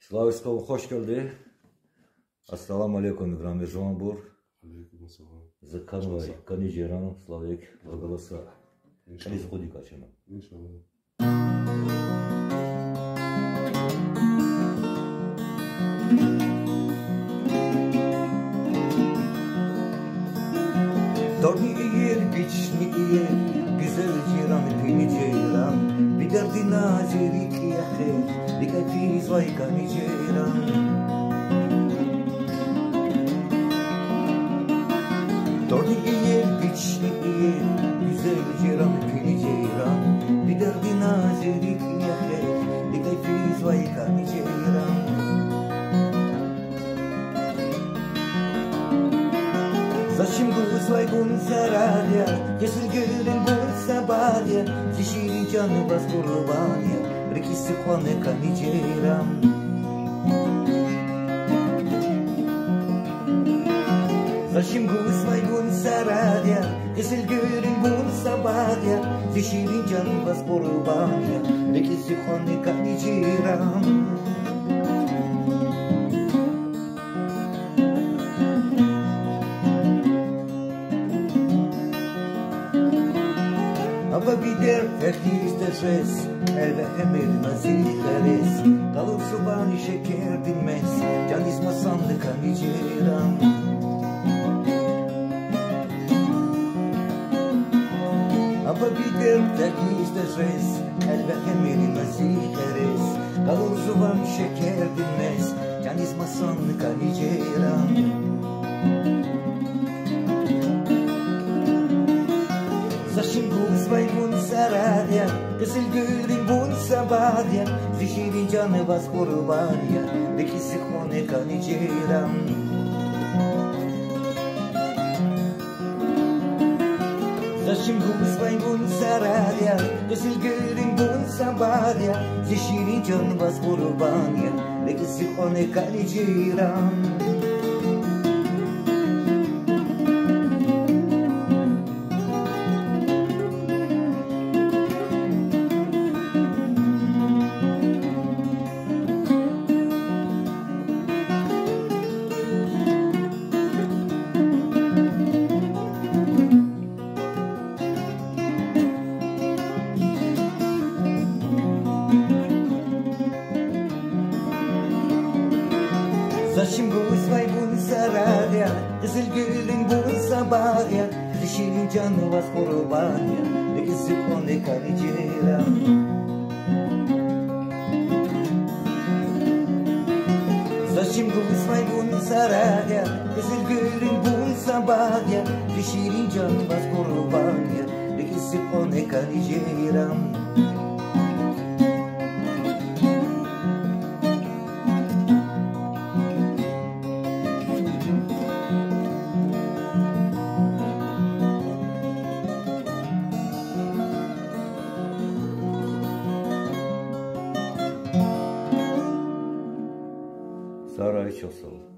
Slaviskova hoş geldi. Assalamu alaikum İbrahim Jomabur. Алейкум ассалам. Заканвай, каниджеран, Славик, благослови. Калис ходи качена. Иншаллах. Dormi yer, biçni yer, güzel ceyran, pini ceyran. Bir derdi nazirik yaher, bir kayfiz vay kani ceyran. Dormi yer, biçni yer, güzel ceyran, pini ceyran. Bir derdi nazirik yaher, bir kayfiz vay kani ceyran. Зачем свой гун зарадя, если гюрин гун сабадя, зиширин джаны баскурбанья, реки сихваны камиджерам. Зачем свой гун зарадя, если гюрин гун сабадя, зиширин джаны баскурбанья, реки сихваны камиджерам. Aba bider fertiste ses, elve emir naziheres, kalır subani şeker dinmez, can ismasandı kaniciran. Aba bider fertiste ses, elve emir naziheres, kalır subani şeker dinmez, can ismasandı kaniciran. Zashim guzvay bun saradya, kızıl gülün bun sabadya, zişirin canı bas kurbanya, deki sikhone kaniciram. Zashim guzvay bun saradya, kızıl gülün bun sabadya, zişirin canı bas kurbanya, deki sikhone kaniciram. Zashim guzvay bun saradya, kızıl gülün bun sabadya, zişirin canı vas kurbanya, deki sikhone kaniciram. Zashim guzvay bun saradya, kızıl gülün bun sabadya, zişirin canı vas kurbanya, deki sikhone kaniciram. Saray Çosal.